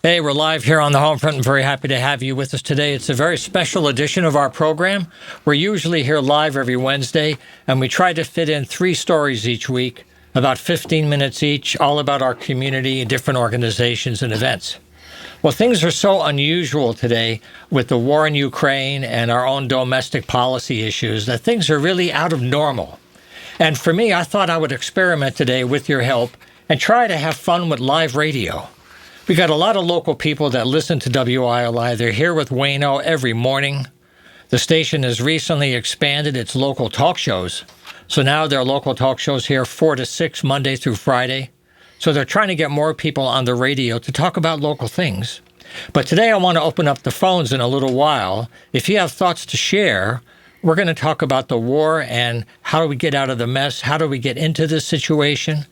Hey, we're live here on the Homefront. I'm very happy to have you with us today. It's a very special edition of our program. We're usually here live every Wednesday, and we try to fit in 3 stories each week, about 15 minutes each, all about our community, different organizations and events. Well, things are so unusual today with the war in Ukraine and our own domestic policy issues that things are really out of normal. And for me, I thought I would experiment today with your help and try to have fun with live radio. We got a lot of local people that listen to WILI. They're here with Wayno every morning. The station has recently expanded its local talk shows. So now there are local talk shows here 4 to 6 Monday through Friday. So they're trying to get more people on the radio to talk about local things. But today I want to open up the phones in a little while. If you have thoughts to share, we're going to talk about the war and how do we get out of the mess? How do we get into this situation?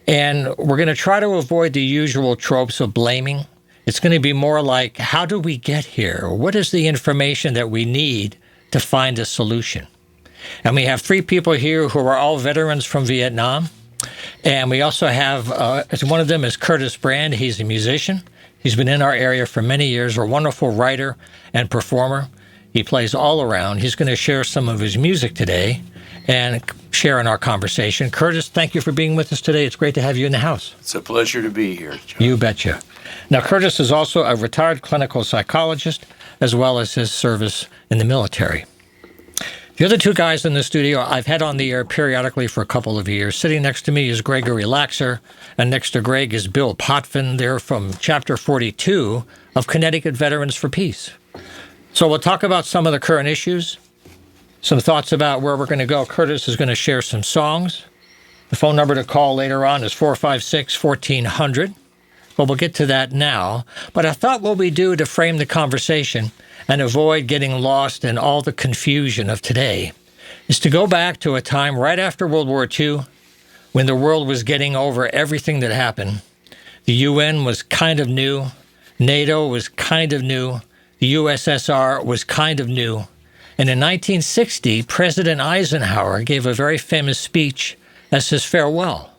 And we're going to try to avoid the usual tropes of blaming. It's going to be more like, how do we get here? What is the information that we need to find a solution? And we have 3 people here who are all veterans from Vietnam. And we also have, one of them is Curtis Brand. He's a musician. He's been in our area for many years, a wonderful writer and performer. He plays all around. He's going to share some of his music today and share in our conversation. Curtis, thank you for being with us today. It's great to have you in the house. It's a pleasure to be here, John. You betcha. Now, Curtis is also a retired clinical psychologist, as well as his service in the military. The other 2 guys in the studio I've had on the air periodically for a couple of years. Sitting next to me is Gregory Laxer, and next to Greg is Bill Potvin. They're from Chapter 42 of Connecticut Veterans for Peace. So we'll talk about some of the current issues, some thoughts about where we're going to go. Curtis is going to share some songs. The phone number to call later on is 456-1400. But we'll get to that now. But I thought what we do to frame the conversation and avoid getting lost in all the confusion of today is to go back to a time right after World War II when the world was getting over everything that happened. The UN was kind of new. NATO was kind of new. The USSR was kind of new. And in 1960, President Eisenhower gave a very famous speech as his farewell.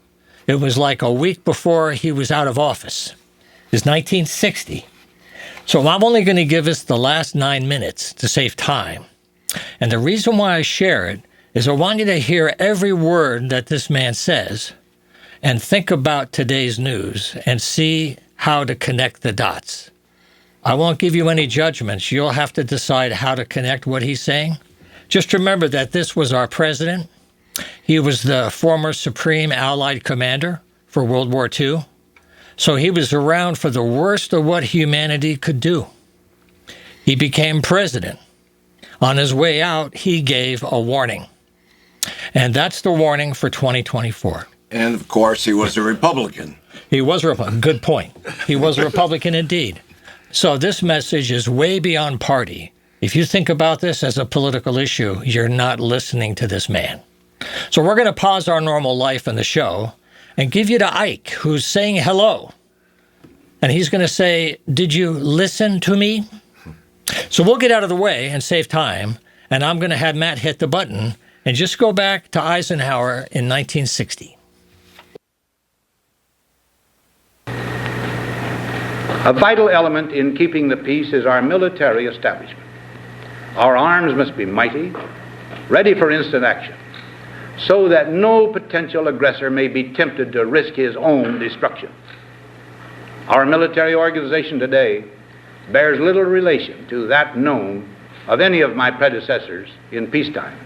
It was like a week before he was out of office. It was 1960. So I'm only going to give us the last 9 minutes to save time. And the reason why I share it is I want you to hear every word that this man says and think about today's news and see how to connect the dots. I won't give you any judgments. You'll have to decide how to connect what he's saying. Just remember that this was our president. He was the former Supreme Allied Commander for World War II. So he was around for the worst of what humanity could do. He became president. On his way out, he gave a warning. And that's the warning for 2024. And, of course, he was a Republican. He was a Republican. Good point. He was a Republican indeed. So this message is way beyond party. If you think about this as a political issue, you're not listening to this man. So we're going to pause our normal life in the show and give you to Ike, who's saying hello. And he's going to say, did you listen to me? So we'll get out of the way and save time. And I'm going to have Matt hit the button and just go back to Eisenhower in 1960. A vital element in keeping the peace is our military establishment. Our arms must be mighty, ready for instant action, so that no potential aggressor may be tempted to risk his own destruction. Our military organization today bears little relation to that known of any of my predecessors in peacetime,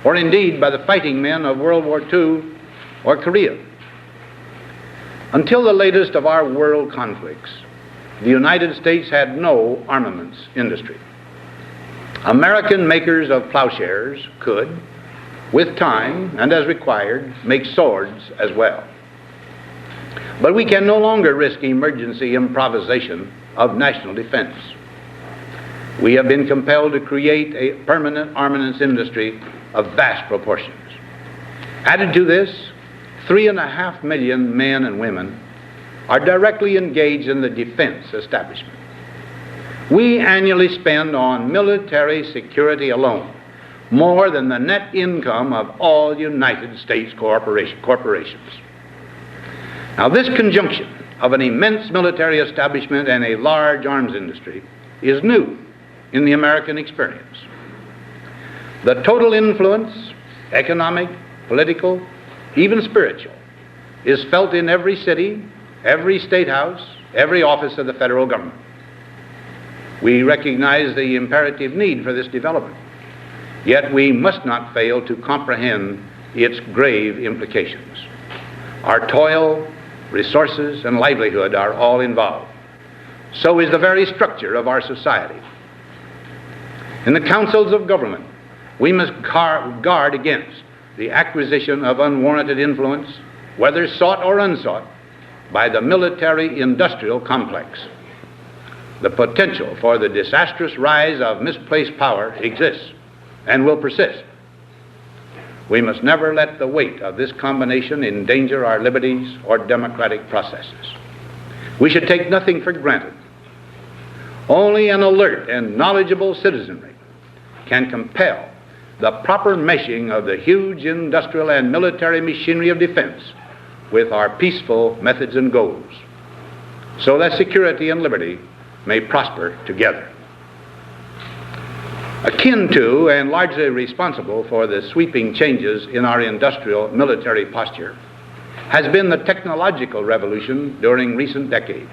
or indeed by the fighting men of World War II or Korea. Until the latest of our world conflicts, the United States had no armaments industry. American makers of plowshares could, with time and as required, make swords as well. But we can no longer risk emergency improvisation of national defense. We have been compelled to create a permanent armaments industry of vast proportions. Added to this, 3.5 million men and women are directly engaged in the defense establishment. We annually spend on military security alone more than the net income of all United States corporations. Now, this conjunction of an immense military establishment and a large arms industry is new in the American experience. The total influence, economic, political, even spiritual, is felt in every city, every state house, every office of the federal government. We recognize the imperative need for this development, yet we must not fail to comprehend its grave implications. Our toil, resources, and livelihood are all involved. So is the very structure of our society. In the councils of government, we must guard against the acquisition of unwarranted influence, whether sought or unsought, by the military-industrial complex. The potential for the disastrous rise of misplaced power exists and will persist. We must never let the weight of this combination endanger our liberties or democratic processes. We should take nothing for granted. Only an alert and knowledgeable citizenry can compel the proper meshing of the huge industrial and military machinery of defense with our peaceful methods and goals, so that security and liberty may prosper together. Akin to and largely responsible for the sweeping changes in our industrial military posture has been the technological revolution during recent decades.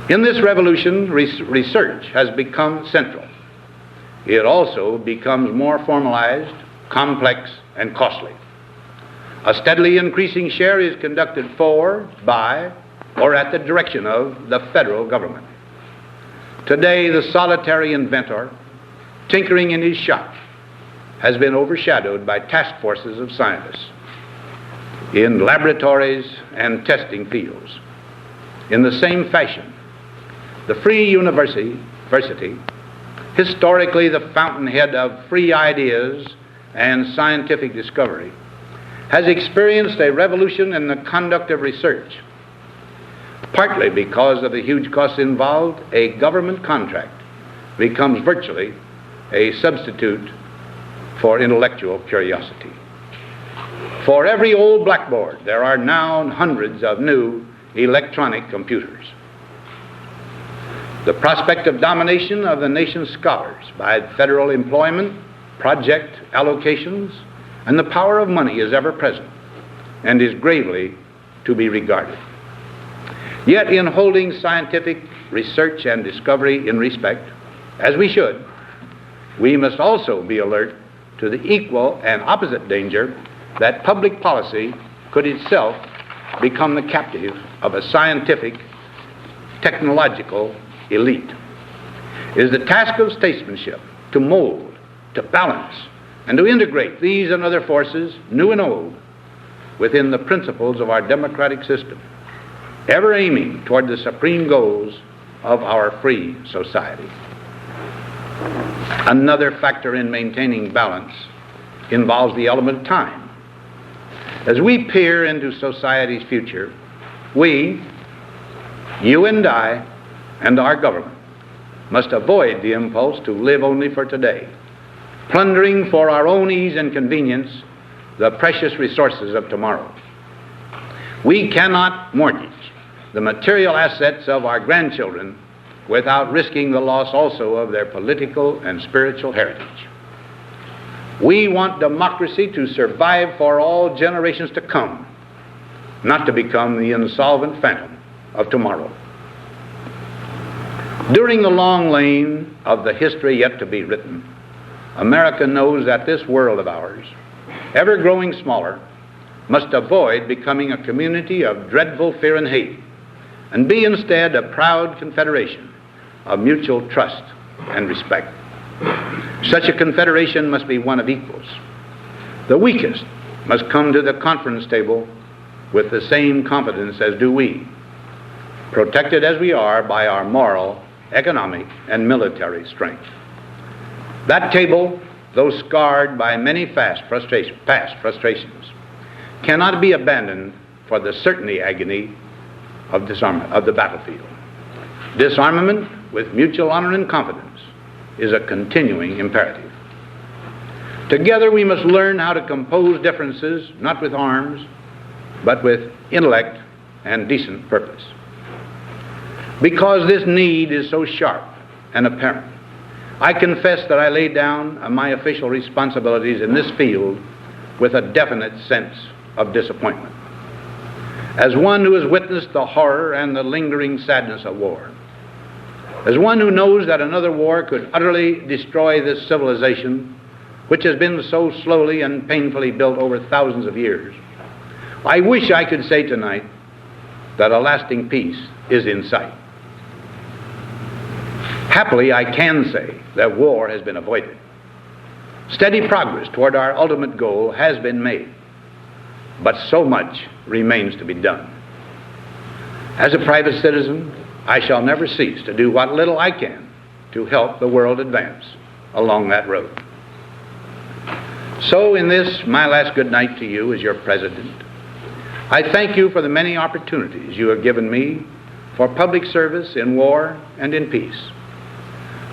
In this revolution, research has become central. It also becomes more formalized, complex, and costly. A steadily increasing share is conducted for, by, or at the direction of the federal government. Today, the solitary inventor, tinkering in his shop, has been overshadowed by task forces of scientists in laboratories and testing fields. In the same fashion, the free university, historically the fountainhead of free ideas and scientific discovery, has experienced a revolution in the conduct of research. Partly because of the huge costs involved, a government contract becomes virtually a substitute for intellectual curiosity. For every old blackboard, there are now hundreds of new electronic computers. The prospect of domination of the nation's scholars by federal employment, project allocations, and the power of money is ever present and is gravely to be regarded. Yet in holding scientific research and discovery in respect, as we should, we must also be alert to the equal and opposite danger that public policy could itself become the captive of a scientific, technological elite. It is the task of statesmanship to mold, to balance, and to integrate these and other forces, new and old, within the principles of our democratic system, ever aiming toward the supreme goals of our free society. Another factor in maintaining balance involves the element of time. As we peer into society's future, we, you and I, and our government must avoid the impulse to live only for today, plundering for our own ease and convenience the precious resources of tomorrow. We cannot mortgage the material assets of our grandchildren without risking the loss also of their political and spiritual heritage. We want democracy to survive for all generations to come, not to become the insolvent phantom of tomorrow. During the long lane of the history yet to be written, America knows that this world of ours, ever growing smaller, must avoid becoming a community of dreadful fear and hate, and be instead a proud confederation of mutual trust and respect. Such a confederation must be one of equals. The weakest must come to the conference table with the same confidence as do we, protected as we are by our moral, economic, and military strength. That table, though scarred by many past frustrations, cannot be abandoned for the certainty agony of disarmament of the battlefield. Disarmament with mutual honor and confidence is a continuing imperative. Together we must learn how to compose differences, not with arms, but with intellect and decent purpose. Because this need is so sharp and apparent, I confess that I lay down my official responsibilities in this field with a definite sense of disappointment. As one who has witnessed the horror and the lingering sadness of war, as one who knows that another war could utterly destroy this civilization, which has been so slowly and painfully built over thousands of years, I wish I could say tonight that a lasting peace is in sight. Happily, I can say that war has been avoided. Steady progress toward our ultimate goal has been made, but so much remains to be done. As a private citizen, I shall never cease to do what little I can to help the world advance along that road. So in this, my last good night to you as your president, I thank you for the many opportunities you have given me for public service in war and in peace.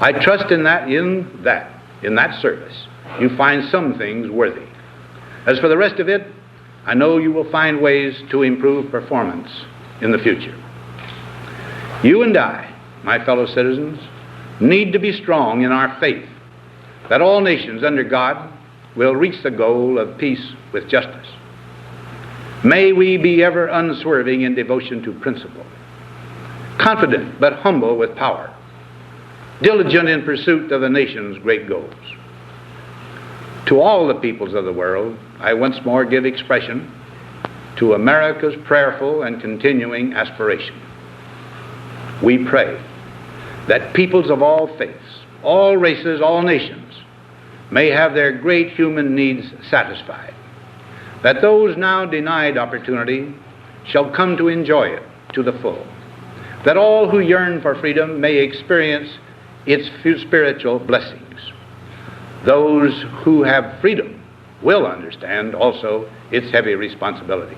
I trust in that service, you find some things worthy. As for the rest of it, I know you will find ways to improve performance in the future. You and I, my fellow citizens, need to be strong in our faith that all nations under God will reach the goal of peace with justice. May we be ever unswerving in devotion to principle, confident but humble with power, diligent in pursuit of the nation's great goals. To all the peoples of the world, I once more give expression to America's prayerful and continuing aspiration. We pray that peoples of all faiths, all races, all nations may have their great human needs satisfied, that those now denied opportunity shall come to enjoy it to the full, that all who yearn for freedom may experience its spiritual blessings. Those who have freedom will understand also its heavy responsibility,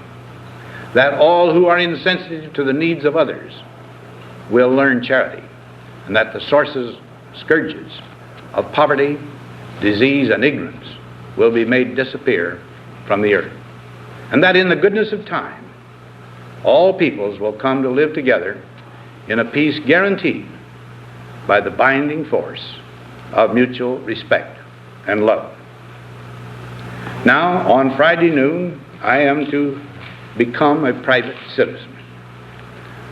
that all who are insensitive to the needs of others will learn charity, and that the scourges of poverty, disease, and ignorance will be made disappear from the earth, and that in the goodness of time, all peoples will come to live together in a peace guaranteed by the binding force of mutual respect and love. Now, on Friday noon, I am to become a private citizen.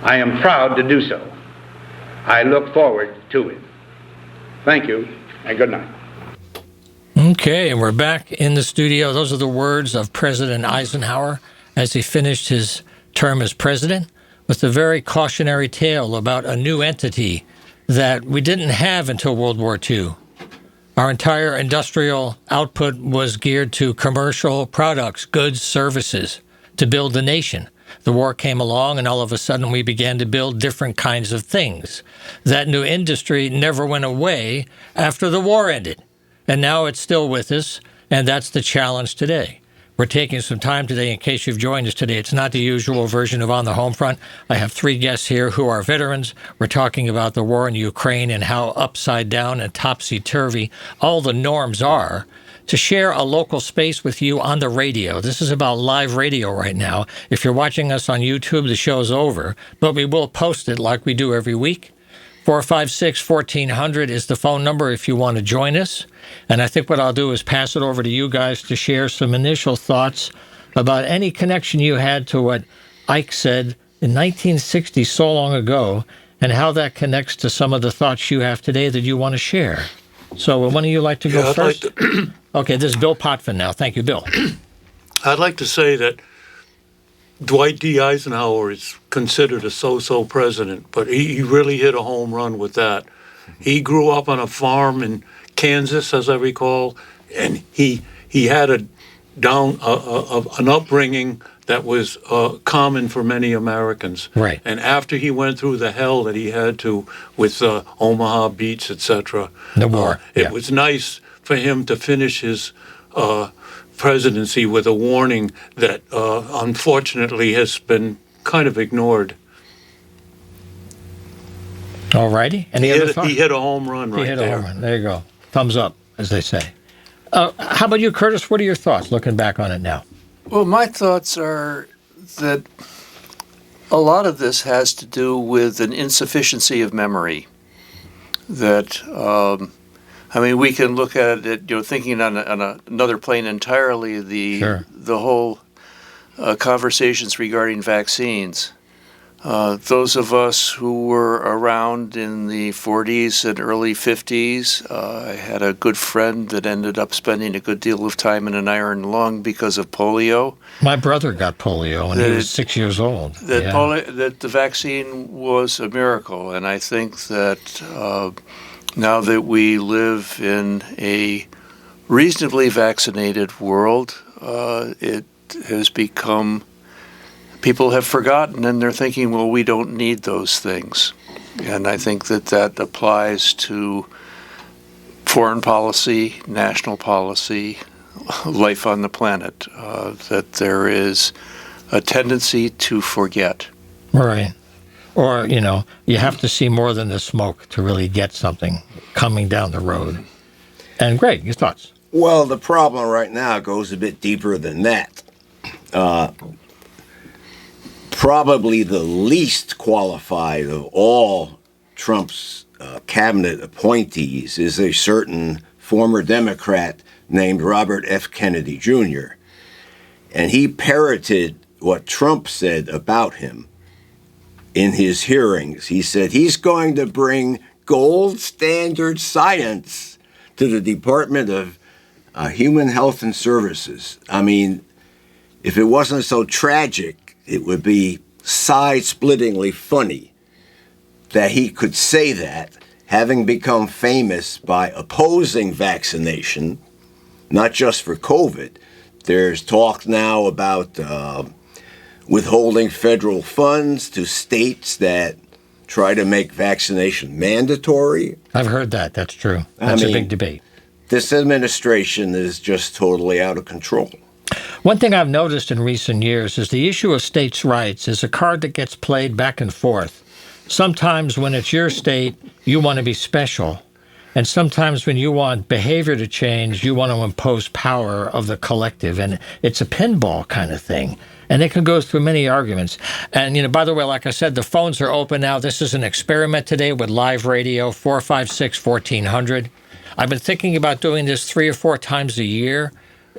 I am proud to do so. I look forward to it. Thank you, and good night. Okay, and we're back in the studio. Those are the words of President Eisenhower as he finished his term as president, with a very cautionary tale about a new entity that we didn't have until World War II. Our entire industrial output was geared to commercial products, goods, services, to build the nation. The war came along, and all of a sudden we began to build different kinds of things. That new industry never went away after the war ended, and now it's still with us, and that's the challenge today. We're taking some time today, in case you've joined us today. It's not the usual version of On the Homefront. I have three guests here who are veterans. We're talking about the war in Ukraine and how upside down and topsy-turvy all the norms are, to share a local space with you on the radio. This is about live radio right now. If you're watching us on YouTube, the show's over, but we will post it like we do every week. 456-1400 is the phone number if you want to join us. And I think what I'll do is pass it over to you guys to share some initial thoughts about any connection you had to what Ike said in 1960, so long ago, and how that connects to some of the thoughts you have today that you want to share. So would one of you like to go first? Okay, this is Bill Potvin now. Thank you, Bill. I'd like to say that Dwight D. Eisenhower is considered a so-so president, but he really hit a home run with that. He grew up on a farm in Kansas, as I recall, and he had an upbringing that was common for many Americans. Right. And after he went through the hell that he had to with Omaha Beach, etc., the war, it was nice for him to finish his presidency with a warning that unfortunately has been kind of ignored. All righty. Any other thoughts? He hit a home run right there. He hit a home run. There you go. Thumbs up, as they say. How about you, Curtis? What are your thoughts looking back on it now? Well, my thoughts are that a lot of this has to do with an insufficiency of memory. That we can look at it, thinking on another plane entirely. The whole conversations regarding vaccines. Those of us who were around in the 40s and early 50s, I had a good friend that ended up spending a good deal of time in an iron lung because of polio. My brother got polio when he was 6 years old. That the vaccine was a miracle, and I think that now that we live in a reasonably vaccinated world, it has become... People have forgotten, and they're thinking, well, we don't need those things. And I think that applies to foreign policy, national policy, life on the planet, that there is a tendency to forget. Right. Or, you have to see more than the smoke to really get something coming down the road. And Greg, your thoughts? Well, the problem right now goes a bit deeper than that. Probably the least qualified of all Trump's cabinet appointees is a certain former Democrat named Robert F. Kennedy Jr. And he parroted what Trump said about him in his hearings. He said he's going to bring gold standard science to the Department of Human Health and Services. I mean, if it wasn't so tragic, it would be side-splittingly funny that he could say that, having become famous by opposing vaccination, not just for COVID. There's talk now about withholding federal funds to states that try to make vaccination mandatory. I've heard that. That's true. That's a big debate. This administration is just totally out of control. One thing I've noticed in recent years is the issue of states' rights is a card that gets played back and forth. Sometimes when it's your state, you want to be special. And sometimes when you want behavior to change, you want to impose power of the collective. And it's a pinball kind of thing. And it can go through many arguments. And, by the way, like I said, the phones are open now. This is an experiment today with live radio, 456-1400. I've been thinking about doing this 3 or 4 times a year.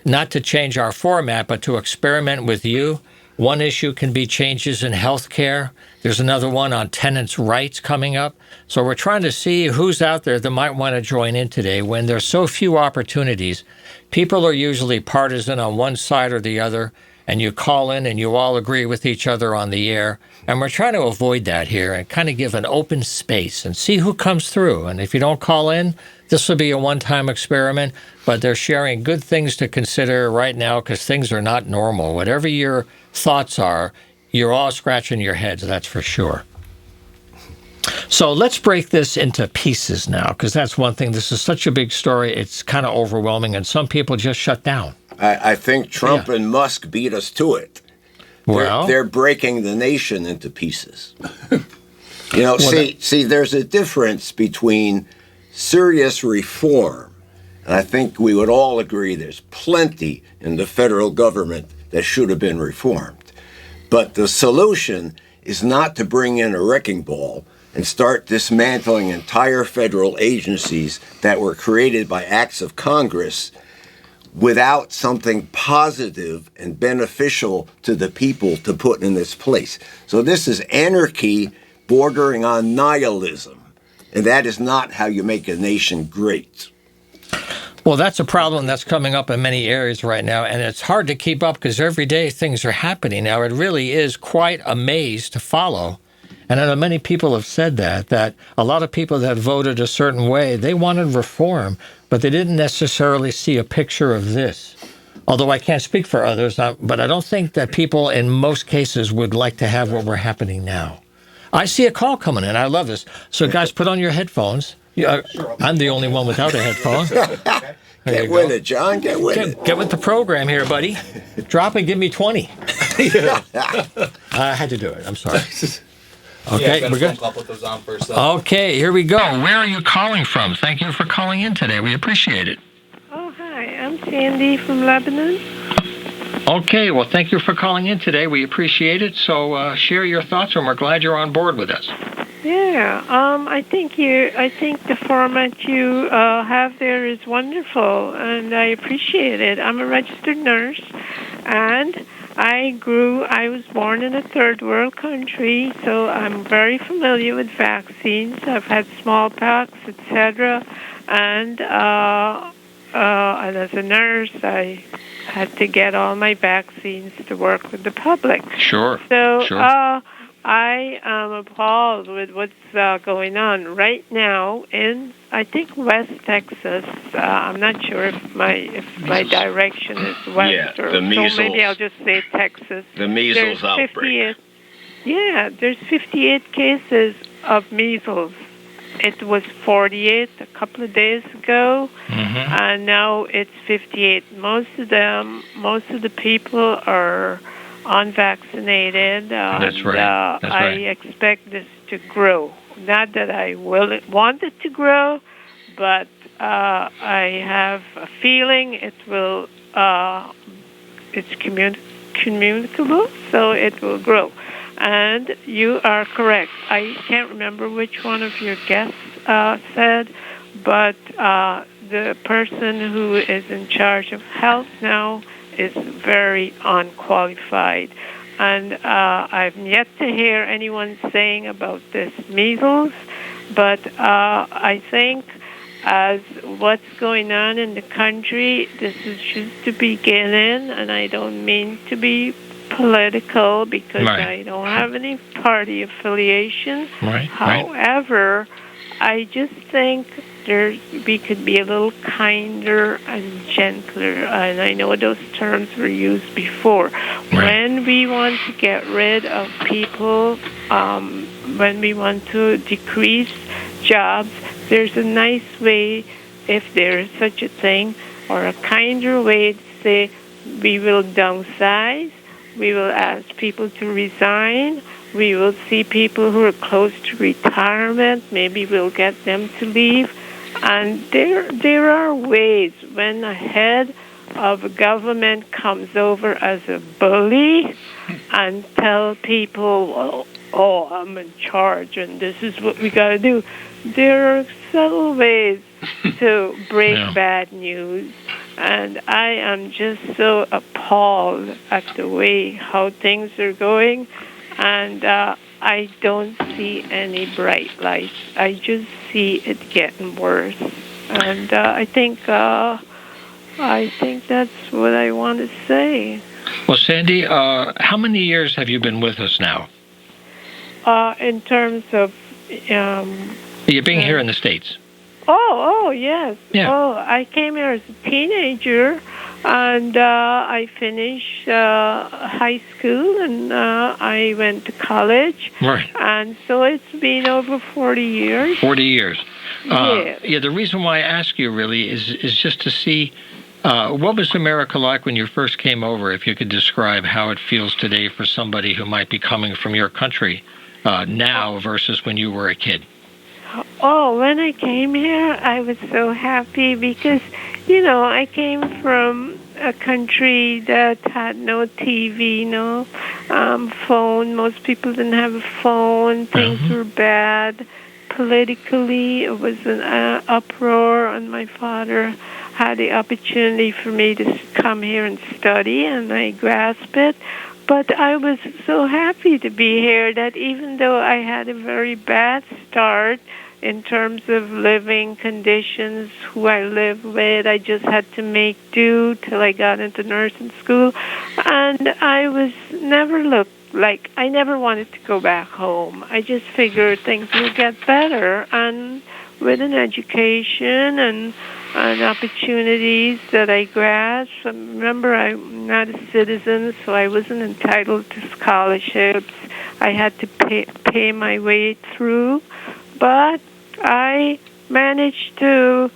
Not to change our format, but to experiment with you. One issue can be changes in health care. There's another one on tenants' rights coming up. So we're trying to see who's out there that might want to join in today. When there's so few opportunities, people are usually partisan on one side or the other, and you call in and you all agree with each other on the air. And we're trying to avoid that here and kind of give an open space and see who comes through. And if you don't call in, this will be a one-time experiment, but they're sharing good things to consider right now because things are not normal. Whatever your thoughts are, you're all scratching your heads, that's for sure. So let's break this into pieces now, because that's one thing. This is such a big story. It's kind of overwhelming, and some people just shut down. I think Trump and Musk beat us to it. Well, they're breaking the nation into pieces. See, there's a difference between serious reform, and I think we would all agree there's plenty in the federal government that should have been reformed. But the solution is not to bring in a wrecking ball and start dismantling entire federal agencies that were created by acts of Congress without something positive and beneficial to the people to put in its place. So this is anarchy bordering on nihilism, and that is not how you make a nation great. Well, that's a problem that's coming up in many areas right now, and it's hard to keep up because every day things are happening now. It really is quite a maze to follow. And I know many people have said that a lot of people that voted a certain way, they wanted reform, but they didn't necessarily see a picture of this. Although I can't speak for others, but I don't think that people in most cases would like to have what we're happening now. I see a call coming in. I love this. So guys, put on your headphones. I'm the only one without a headphone. Get with it, John. Get with it. Get with the program here, buddy. Drop and give me 20. I had to do it. I'm sorry. Okay, we're good. Okay, here we go. Where are you calling from? Thank you for calling in today. We appreciate it. Oh, hi. I'm Sandy from Lebanon. Okay, well, thank you for calling in today. We appreciate it. So share your thoughts, and we're glad you're on board with us. Yeah, I think the format you have there is wonderful, and I appreciate it. I'm a registered nurse, and I was born in a third world country, so I'm very familiar with vaccines. I've had smallpox, etc., and as a nurse, I had to get all my vaccines to work with the public. Sure. So, sure. I am appalled with what's going on right now in, I think, West Texas. I'm not sure if my direction is west or the measles. so. Maybe I'll just say Texas. The measles outbreak. There's 58 cases of measles. It was 48 a couple of days ago, and now it's 58. Most of the people are unvaccinated. That's right. I expect this to grow. Not that I want it to grow, but I have a feeling it will. It's communicable, so it will grow. And you are correct. I can't remember which one of your guests said, but the person who is in charge of health now is very unqualified. And I've yet to hear anyone saying about this measles, but I think as what's going on in the country, this is just the beginning, and I don't mean to be political because I don't have any party affiliation. However, I just think we could be a little kinder and gentler, and I know those terms were used before. When we want to get rid of people, when we want to decrease jobs, there's a nice way, if there is such a thing, or a kinder way to say we will downsize, we will ask people to resign, we will see people who are close to retirement, maybe we'll get them to leave. And there are ways when a head of a government comes over as a bully and tell people, well, oh, I'm in charge and this is what we got to do. There are subtle ways to break bad news. And I am just so appalled at the way how things are going. And I don't see any bright lights. I just see it getting worse. And I think that's what I want to say. Well, Sandy, how many years have you been with us now? In terms of... You're being here in the States. Oh, yes. Yeah. Oh, I came here as a teenager, and I finished high school, and I went to college. Right. And so it's been over 40 years. 40 years. Yeah. The reason why I ask you really is just to see what was America like when you first came over, if you could describe how it feels today for somebody who might be coming from your country now versus when you were a kid. Oh, when I came here, I was so happy because, I came from a country that had no TV, no phone. Most people didn't have a phone. Things were bad. Politically, it was an uproar, and my father had the opportunity for me to come here and study, and I grasped it. But I was so happy to be here that even though I had a very bad start in terms of living conditions, who I lived with, I just had to make do till I got into nursing school. And I was never I never wanted to go back home. I just figured things would get better. And with an education and opportunities that I grasped. Remember, I'm not a citizen, so I wasn't entitled to scholarships. I had to pay my way through, but I managed to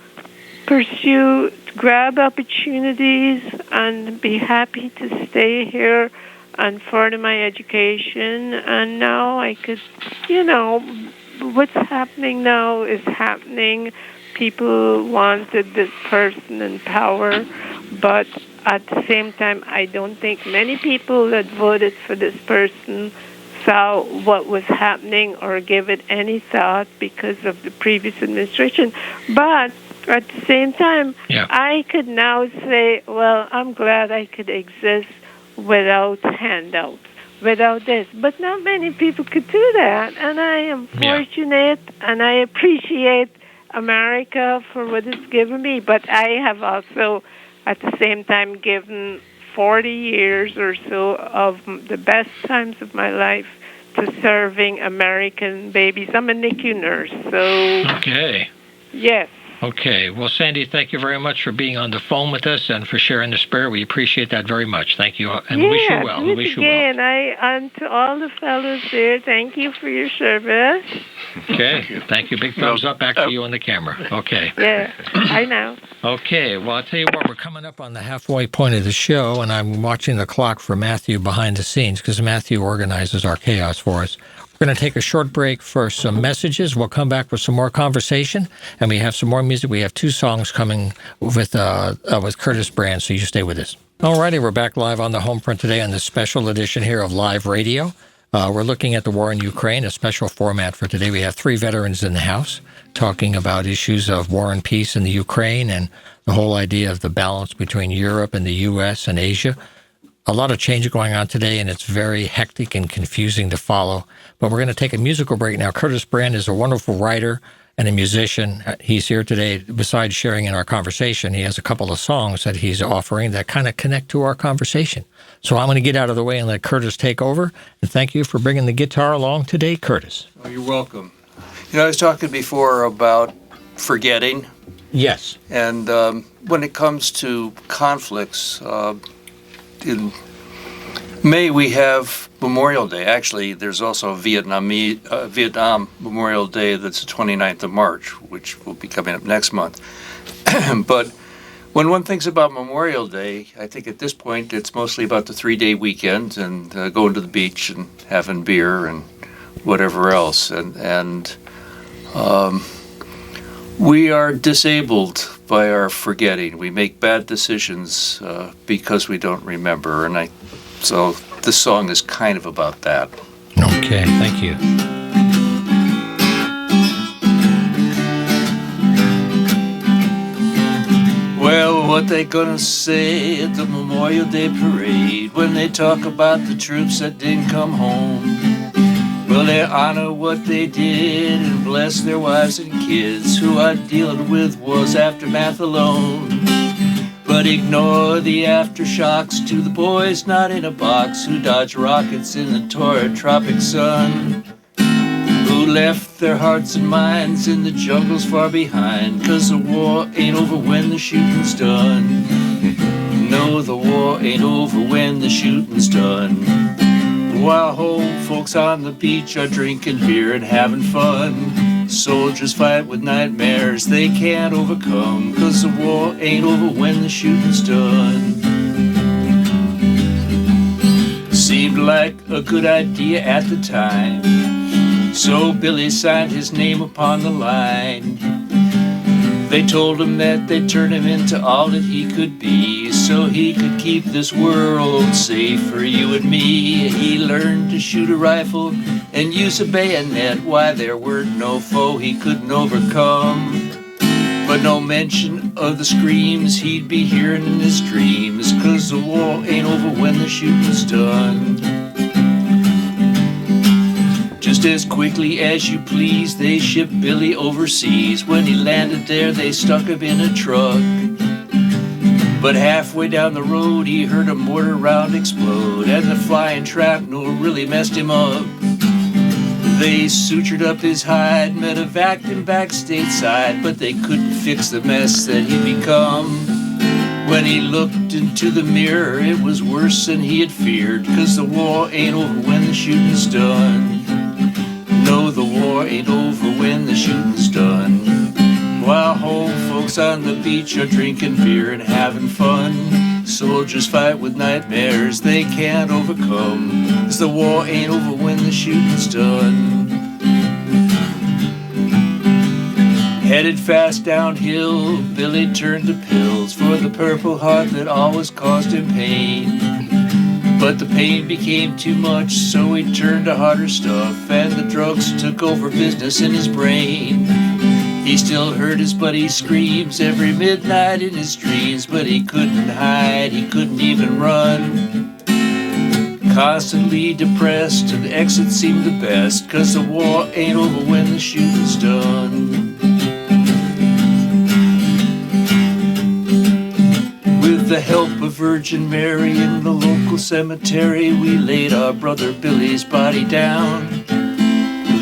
grab opportunities and be happy to stay here and further my education. And now I could, what's happening now is happening. People wanted this person in power, But at the same time, I don't think many people that voted for this person saw what was happening or gave it any thought because of the previous administration. But at the same time, I could now say, well, I'm glad I could exist without handouts, without this. But not many people could do that, and I am fortunate, and I appreciate America for what it's given me. But I have also, at the same time, given 40 years or so of the best times of my life to serving American babies. I'm a NICU nurse, so... Okay. Yes. Okay. Well, Sandy, thank you very much for being on the phone with us and for sharing the spirit. We appreciate that very much. Thank you, and wish you well. Wish you well. And to all the fellows there, thank you for your service. Okay. Thank you. Big thumbs up back to you on the camera. Okay. Yeah. I know. Okay. Well, I'll tell you what, we're coming up on the halfway point of the show, and I'm watching the clock for Matthew behind the scenes because Matthew organizes our chaos for us. We're going to take a short break for some messages. We'll come back with some more conversation, and we have some more music. We have 2 songs coming with Curtis Brand, so you stay with us. All righty, we're back live on the Homefront today on this special edition here of Live Radio. We're looking at the war in Ukraine, a special format for today. We have 3 veterans in the house talking about issues of war and peace in the Ukraine and the whole idea of the balance between Europe and the U.S. and Asia. A lot of change going on today, and it's very hectic and confusing to follow. But we're going to take a musical break now. Curtis Brand is a wonderful writer and a musician. He's here today. Besides sharing in our conversation, he has a couple of songs that he's offering that kind of connect to our conversation. So I'm going to get out of the way and let Curtis take over. And thank you for bringing the guitar along today, Curtis. Oh, you're welcome. I was talking before about forgetting. Yes. And when it comes to conflicts, in May we have Memorial Day. Actually, there's also Vietnam Memorial Day that's the 29th of March, which will be coming up next month. But when one thinks about Memorial Day, I think at this point it's mostly about the 3-day weekend and going to the beach and having beer and whatever else. And we are disabled by our forgetting. We make bad decisions because we don't remember. So this song is kind of about that. Okay, thank you. Well, what they gonna say at the Memorial Day parade when they talk about the troops that didn't come home? Well, they honor what they did and bless their wives and kids, who our dealing with was aftermath alone. But ignore the aftershocks to the boys not in a box who dodge rockets in the torrid tropic sun, who left their hearts and minds in the jungles far behind, 'cause the war ain't over when the shooting's done. No, the war ain't over when the shooting's done. While home folks on the beach are drinking beer and having fun, soldiers fight with nightmares they can't overcome, 'cause the war ain't over when the shooting's done. Seemed like a good idea at the time, so Billy signed his name upon the line. They told him that they'd turn him into all that he could be, so he could keep this world safe for you and me. He learned to shoot a rifle and use a bayonet. Why, there were no foe he couldn't overcome. But no mention of the screams he'd be hearing in his dreams, 'cause the war ain't over when the shooting's done. Just as quickly as you please, they shipped Billy overseas. When he landed there, they stuck him in a truck. But halfway down the road, he heard a mortar round explode, and the flying shrapnel really messed him up. They sutured up his hide, medevaced him back stateside, but they couldn't fix the mess that he'd become. When he looked into the mirror, it was worse than he had feared, 'cause the war ain't over when the shooting's done. No, the war ain't over when the shooting's done. While home folks on the beach are drinking beer and having fun, soldiers fight with nightmares they can't overcome, 'cause the war ain't over when the shooting's done. Headed fast downhill, Billy turned to pills for the Purple Heart that always caused him pain. But the pain became too much, so he turned to harder stuff, and the drugs took over business in his brain. He still heard his buddy's screams every midnight in his dreams, but he couldn't hide, he couldn't even run. Constantly depressed, and the exit seemed the best, 'cause the war ain't over when the shooting's done. With the help of Virgin Mary in the local cemetery, we laid our brother Billy's body down.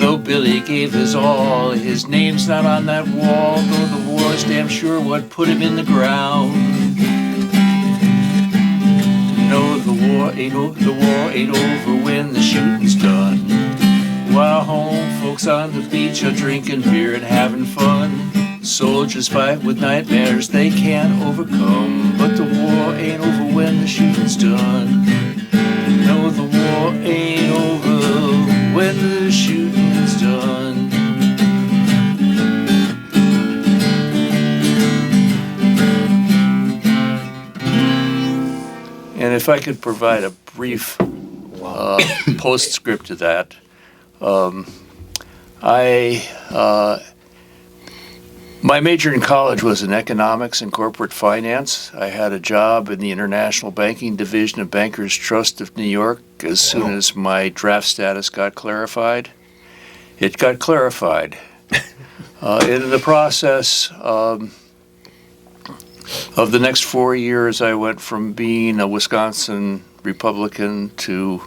Though Billy gave his all, his name's not on that wall, though the war's damn sure what put him in the ground. No, the war ain't over when the shooting's done. While home folks on the beach are drinking beer and having fun. Soldiers fight with nightmares they can't overcome, but the war ain't over when the shooting's done. No, the war ain't over when the shooting's done. And if I could provide a brief postscript to that, my major in college was in economics and corporate finance. I had a job in the International Banking Division of Bankers Trust of New York as soon as my draft status got clarified. It got clarified. In the process of the next 4 years, I went from being a Wisconsin Republican to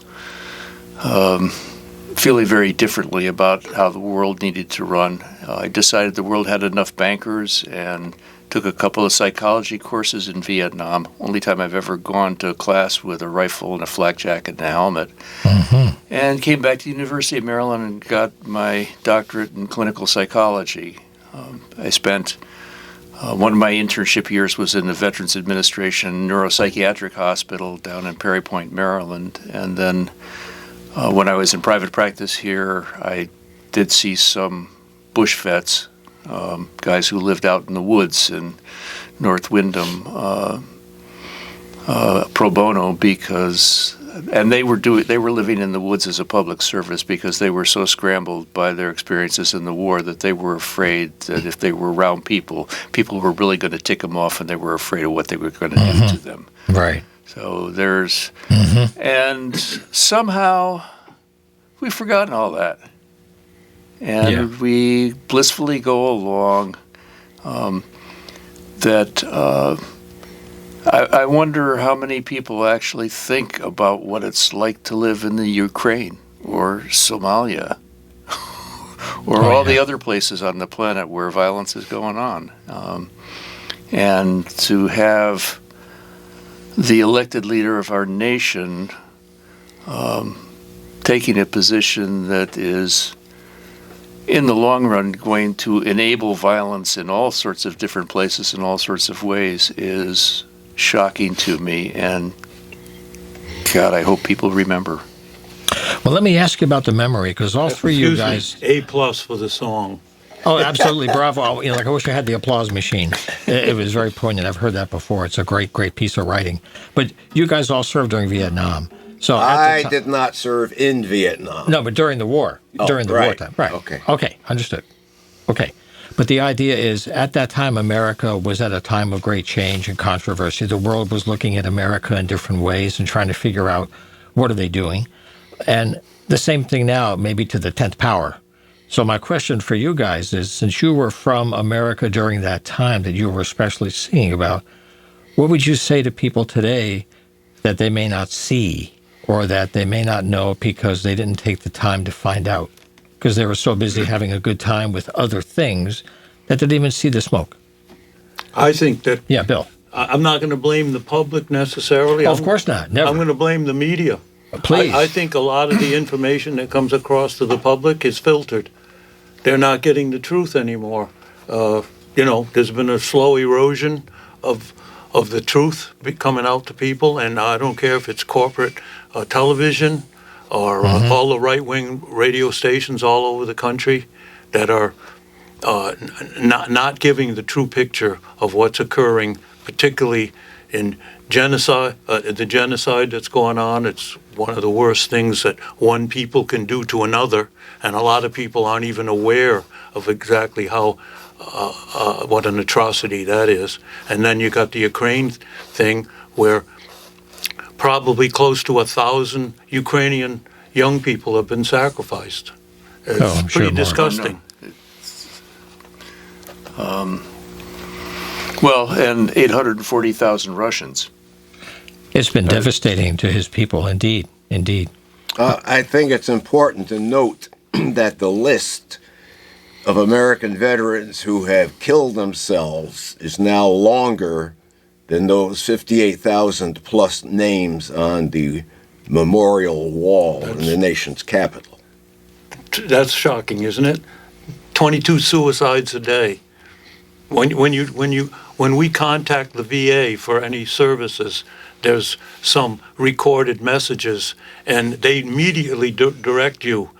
feeling very differently about how the world needed to run. I decided the world had enough bankers and took a couple of psychology courses in Vietnam. Only time I've ever gone to a class with a rifle and a flak jacket and a helmet. Mm-hmm. And came back to the University of Maryland and got my doctorate in clinical psychology. I spent one of my internship years was in the Veterans Administration Neuropsychiatric Hospital down in Perry Point, Maryland. And then when I was in private practice here, I did see some bush vets, guys who lived out in the woods in North Windham, pro bono, because, and they were living in the woods as a public service because they were so scrambled by their experiences in the war that they were afraid that if they were around people were really going to tick them off, and they were afraid of what they were going to do to them. Right. So there's, and somehow we've forgotten all that. And we blissfully go along. I wonder how many people actually think about what it's like to live in the Ukraine or Somalia or all the other places on the planet where violence is going on. And to have the elected leader of our nation taking a position that is, in the long run, going to enable violence in all sorts of different places in all sorts of ways is shocking to me. And God, I hope people remember. Well, let me ask you about the memory, because all three of you guys... A+ for the song. Oh, absolutely. Bravo. You know, like, I wish I had the applause machine. It was very poignant. I've heard that before. It's a great, great piece of writing. But you guys all served during Vietnam. So I did not serve in Vietnam. No, but during the war. During the wartime. Right. Okay. Understood. Okay. But the idea is, at that time, America was at a time of great change and controversy. The world was looking at America in different ways and trying to figure out what are they doing. And the same thing now, maybe to the 10th power. So my question for you guys is, since you were from America during that time that you were especially seeing about, what would you say to people today that they may not see or that they may not know because they didn't take the time to find out? Because they were so busy having a good time with other things that they didn't even see the smoke. I think that... Yeah, Bill. I'm not going to blame the public necessarily. Of course not. Never. I'm going to blame the media. Please. I think a lot of the information that comes across to the public is filtered. They're not getting the truth anymore. There's been a slow erosion of the truth coming out to people, and I don't care if it's corporate television or all the right-wing radio stations all over the country that are not giving the true picture of what's occurring, particularly in genocide, the genocide that's going on. It's one of the worst things that one people can do to another, and a lot of people aren't even aware of exactly how what an atrocity that is. And then you got the Ukraine thing, where probably close to 1,000 Ukrainian young people have been sacrificed. It's pretty disgusting. Well, and 840,000 Russians. It's been devastating to his people, indeed. I think it's important to note that the list of American veterans who have killed themselves is now longer than those 58,000 plus names on the memorial wall in the nation's capital. That's shocking, isn't it? 22 suicides a day. When we contact the VA for any services, there's some recorded messages, and they immediately direct you.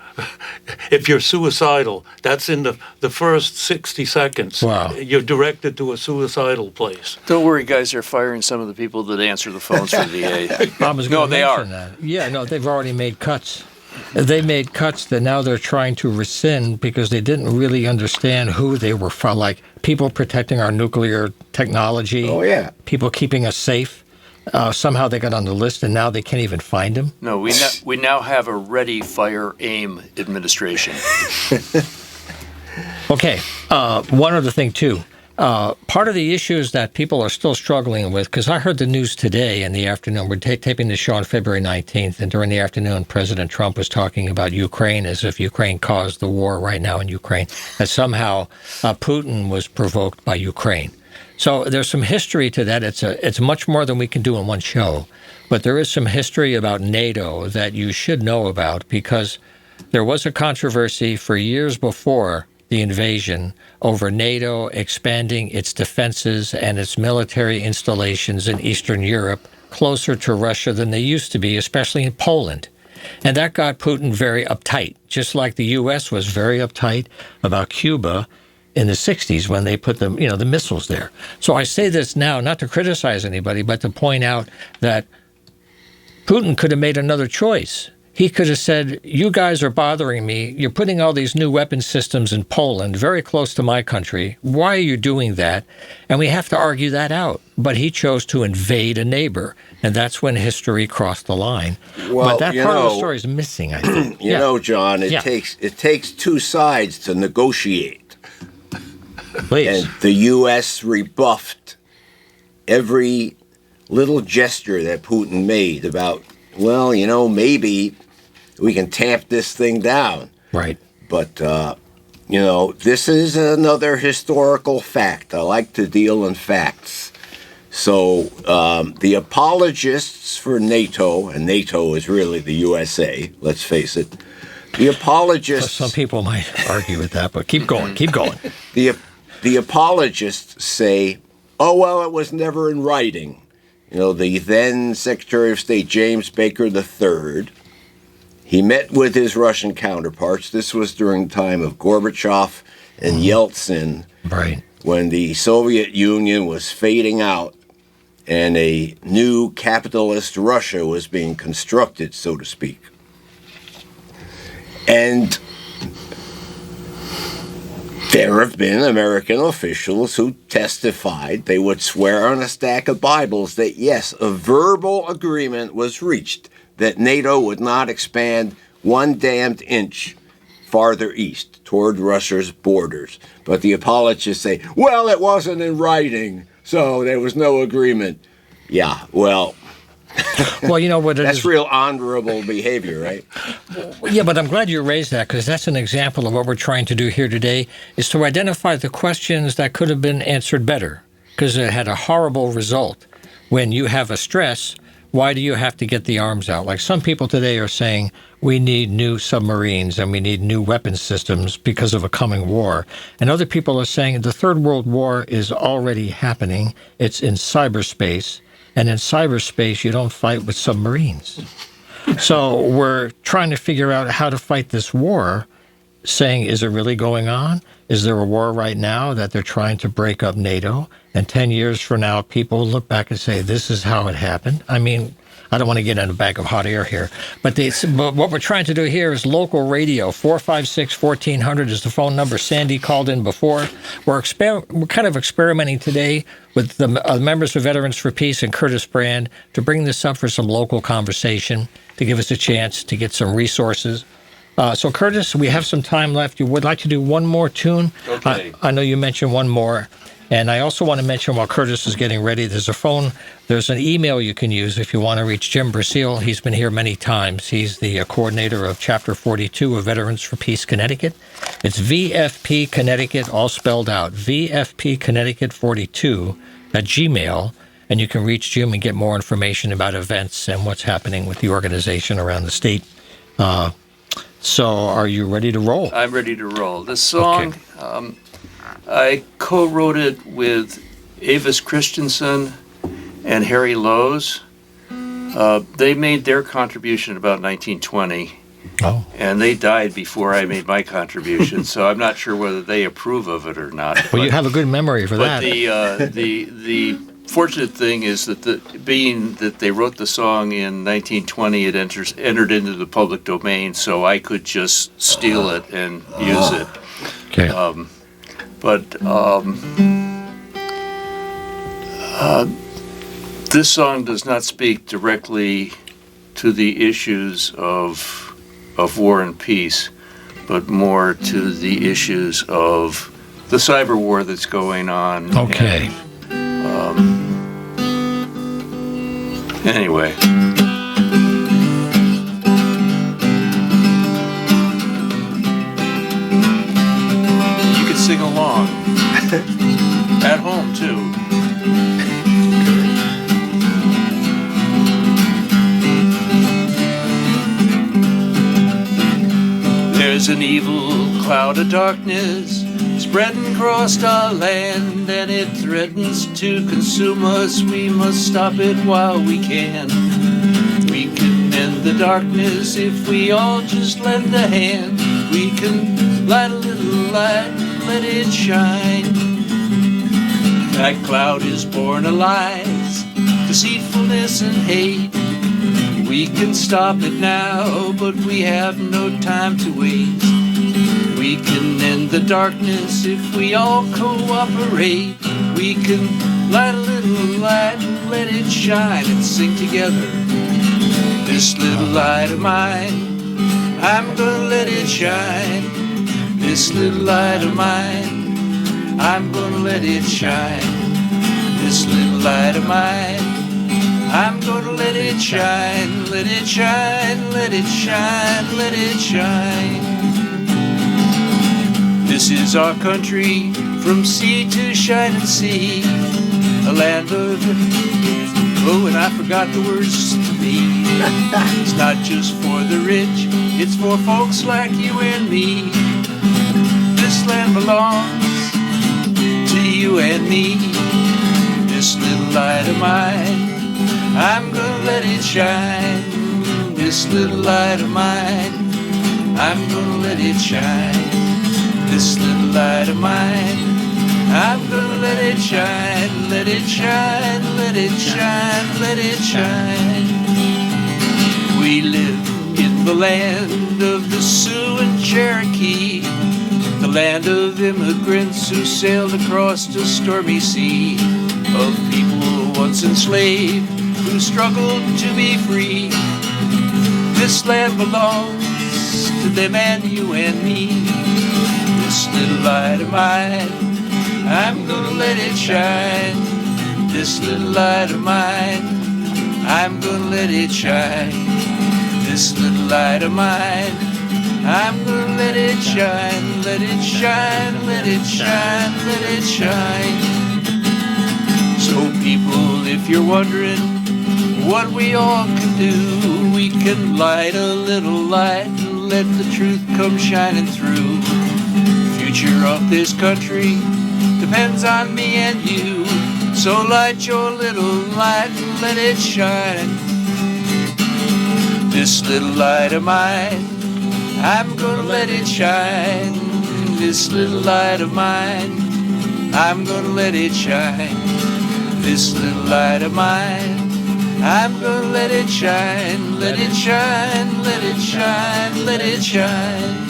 If you're suicidal, that's in the first 60 seconds. Wow. You're directed to a suicidal place. Don't worry, guys. They're firing some of the people that answer the phones for the VA. I was No, gonna they are. mention that. Yeah, no, they've already made cuts. They made cuts that now they're trying to rescind because they didn't really understand who they were from, like people protecting our nuclear technology. Oh, yeah. People keeping us safe. Somehow they got on the list, and now they can't even find them. No, we now have a ready, fire, aim administration. Okay, one other thing, too. Part of the issues that people are still struggling with, because I heard the news today in the afternoon, we're taping the show on February 19th, and during the afternoon, President Trump was talking about Ukraine as if Ukraine caused the war right now in Ukraine, that somehow Putin was provoked by Ukraine. So there's some history to that. It's much more than we can do in one show, but there is some history about NATO that you should know about, because there was a controversy for years before the invasion over NATO expanding its defenses and its military installations in Eastern Europe closer to Russia than they used to be, especially in Poland. And that got Putin very uptight, just like the U.S. was very uptight about Cuba in the 60s when they put the missiles there. So I say this now not to criticize anybody, but to point out that Putin could have made another choice. He could have said, you guys are bothering me. You're putting all these new weapon systems in Poland, very close to my country. Why are you doing that? And we have to argue that out. But he chose to invade a neighbor, and that's when history crossed the line. Well, but that part of the story is missing, I think. You know, John, it takes two sides to negotiate. Please. And the U.S. rebuffed every little gesture that Putin made about, well, maybe we can tamp this thing down. Right. But, this is another historical fact. I like to deal in facts. So the apologists for NATO, and NATO is really the USA, let's face it, the apologists... Some people might argue with that, but keep going. The apologists say, oh, well, it was never in writing. The then Secretary of State, James Baker III, he met with his Russian counterparts. This was during the time of Gorbachev and Yeltsin, right, when the Soviet Union was fading out and a new capitalist Russia was being constructed, so to speak. And there have been American officials who testified, they would swear on a stack of Bibles, that yes, a verbal agreement was reached that NATO would not expand one damned inch farther east toward Russia's borders. But the apologists say, well, it wasn't in writing, so there was no agreement. Yeah, well... Well, you know what it that's is. real honorable behavior, right? Yeah, but I'm glad you raised that, because that's an example of what we're trying to do here today, is to identify the questions that could have been answered better, because it had a horrible result. When you have a stress, why do you have to get the arms out? Like some people today are saying, we need new submarines and we need new weapon systems because of a coming war. And other people are saying the Third World War is already happening. It's in cyberspace. And in cyberspace, you don't fight with submarines. So we're trying to figure out how to fight this war saying, is it really going on? Is there a war right now that they're trying to break up NATO? And 10 years from now, people will look back and say, this is how it happened. I mean, I don't want to get in a bag of hot air here. But what we're trying to do here is local radio. 456-1400 is the phone number. Sandy called in before. We're kind of experimenting today with the members of Veterans for Peace and Curtis Brand to bring this up for some local conversation, to give us a chance to get some resources. So, Curtis, we have some time left. You would like to do one more tune? Okay. I know you mentioned one more. And I also want to mention, while Curtis is getting ready, there's an email you can use if you want to reach Jim Brazil. He's been here many times. He's the coordinator of Chapter 42 of Veterans for Peace Connecticut. It's VFP Connecticut, all spelled out, VFP Connecticut 42 at Gmail. And you can reach Jim and get more information about events and what's happening with the organization around the state. So are you ready to roll? I'm ready to roll. This song, okay. I co-wrote it with Avis Christensen and Harry Lowes. They made their contribution about 1920, and they died before I made my contribution, so I'm not sure whether they approve of it or not. Well, you have a good memory for that. But the fortunate thing is that being that they wrote the song in 1920, it entered into the public domain, so I could just steal it and use it. Okay. This song does not speak directly to the issues of war and peace, but more to the issues of the cyber war that's going on. Okay. Anyway. You could sing along. At home, too. There's an evil cloud of darkness spreading across our land, and it threatens to consume us. We must stop it while we can. We can end the darkness if we all just lend a hand. We can light a little light, let it shine. That cloud is born of lies, deceitfulness and hate. We can stop it now, but we have no time to waste. We can end the darkness if we all cooperate. We can light a little light and let it shine and sing together. This little light of mine, I'm gonna let it shine. This little light of mine, I'm gonna let it shine. This little light of mine, I'm gonna let it shine, let it shine, let it shine, let it shine. This is our country, from sea to shining sea, a land of, oh, and I forgot the words to me. It's not just for the rich, it's for folks like you and me. This land belongs to you and me. This little light of mine, I'm gonna let it shine. This little light of mine, I'm gonna let it shine. This little light of mine, I'm gonna let it shine, let it shine, let it shine, let it shine. We live in the land of the Sioux and Cherokee, the land of immigrants who sailed across the stormy sea, of people once enslaved who struggled to be free. This land belongs to them and you and me. This little light of mine, I'm gonna let it shine. This little light of mine, I'm gonna let it shine. This little light of mine, I'm gonna let it shine, let it shine, let it shine, let it shine. So people, if you're wondering what we all can do, we can light a little light and let the truth come shining through. Future of this country depends on me and you, so light your little light and let it shine. This little light of mine, I'm gonna let it shine, this little light of mine. I'm gonna let it shine, this little light of mine. I'm gonna let it shine, let it shine, let it shine, let it shine.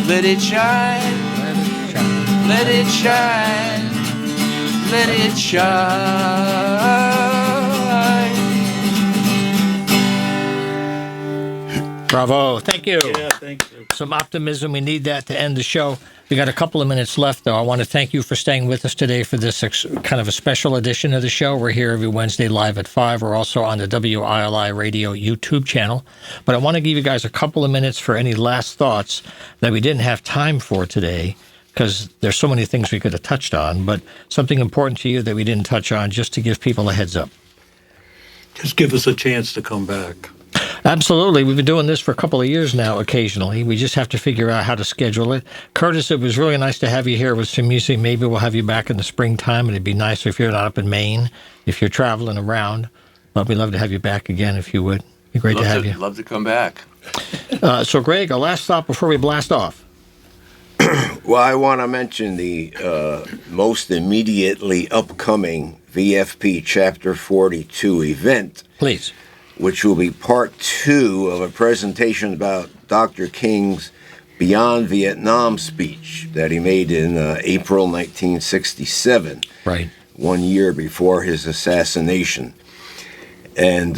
Let it shine, let it shine, let it shine. Bravo. Thank you. Yeah, thank you. Some optimism. We need that to end the show. We got a couple of minutes left, though. I want to thank you for staying with us today for this kind of a special edition of the show. We're here every Wednesday live at 5. We're also on the WILI Radio YouTube channel. But I want to give you guys a couple of minutes for any last thoughts that we didn't have time for today, because there's so many things we could have touched on, but something important to you that we didn't touch on, just to give people a heads up. Just give us a chance to come back. Absolutely. We've been doing this for a couple of years now occasionally. We just have to figure out how to schedule it. Curtis, it was really nice to have you here with some music. Maybe we'll have you back in the springtime, and it'd be nice if you're not up in Maine, if you're traveling around. But we'd love to have you back again if you would. It'd be great to have you. Love to come back. So, Greg, a last thought before we blast off. Well, I want to mention the most immediately upcoming VFP Chapter 42 event, Please. which will be part 2 of a presentation about Dr. King's Beyond Vietnam speech that he made in April 1967, Right. 1 year before his assassination. And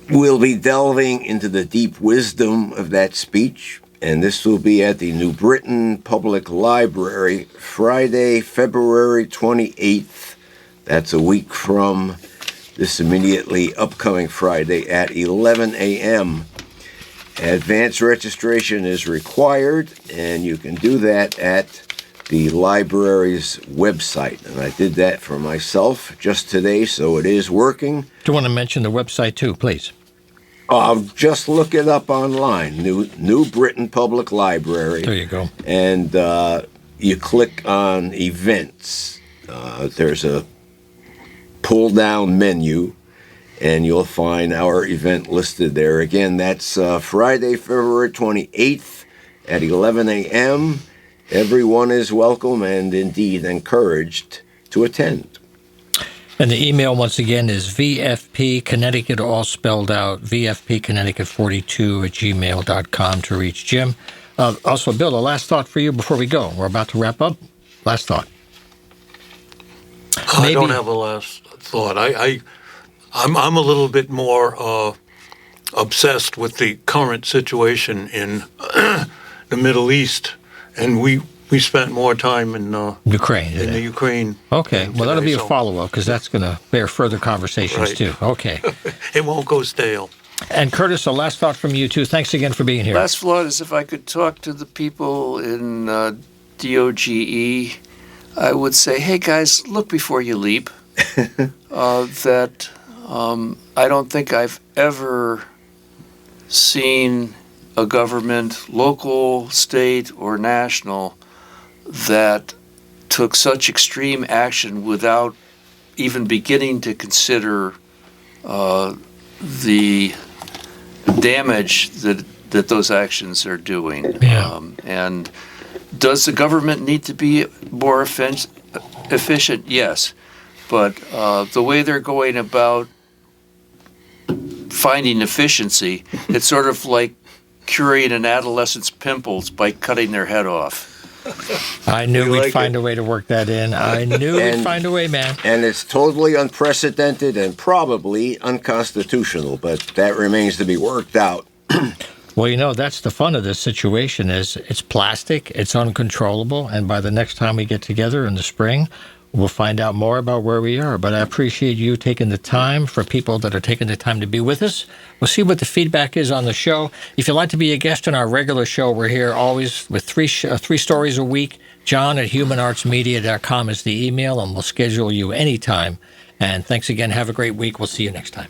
we'll be delving into the deep wisdom of that speech, and this will be at the New Britain Public Library, Friday, February 28th. That's a week from this immediately upcoming Friday at 11 a.m. Advance registration is required, and you can do that at the library's website. And I did that for myself just today, so it is working. Do you want to mention the website too, please? Just look it up online, New Britain Public Library. There you go. And you click on events. There's a pull-down menu, and you'll find our event listed there. Again, that's Friday, February 28th at 11 a.m. Everyone is welcome and indeed encouraged to attend. And the email, once again, is VFP Connecticut, all spelled out, VFPConnecticut42@gmail.com to reach Jim. Also, Bill, a last thought for you before we go. We're about to wrap up. Last thought. I don't have a last thought. I'm a little bit more obsessed with the current situation in the Middle East, and we spent more time in Ukraine. In the Ukraine. Okay, well, that'll be a so follow-up, because that's going to bear further conversations, Right. too. Okay. It won't go stale. And Curtis, a last thought from you, too. Thanks again for being here. Last thought is, if I could talk to the people in DOGE, I would say, hey, guys, look before you leap. I don't think I've ever seen a government, local, state, or national, that took such extreme action without even beginning to consider the damage that those actions are doing. Yeah. And does the government need to be more efficient? Yes. But the way they're going about finding efficiency, it's sort of like curing an adolescent's pimples by cutting their head off. I knew You we'd like find it? a way to work that in. I knew we'd And- find a way, man. And it's totally unprecedented and probably unconstitutional, but that remains to be worked out. Well, you know, that's the fun of this situation is it's plastic, it's uncontrollable, and by the next time we get together in the spring, we'll find out more about where we are. But I appreciate you taking the time, for people that are taking the time to be with us. We'll see what the feedback is on the show. If you'd like to be a guest on our regular show, we're here always with three stories a week. John@humanartsmedia.com is the email, and we'll schedule you anytime. And thanks again. Have a great week. We'll see you next time.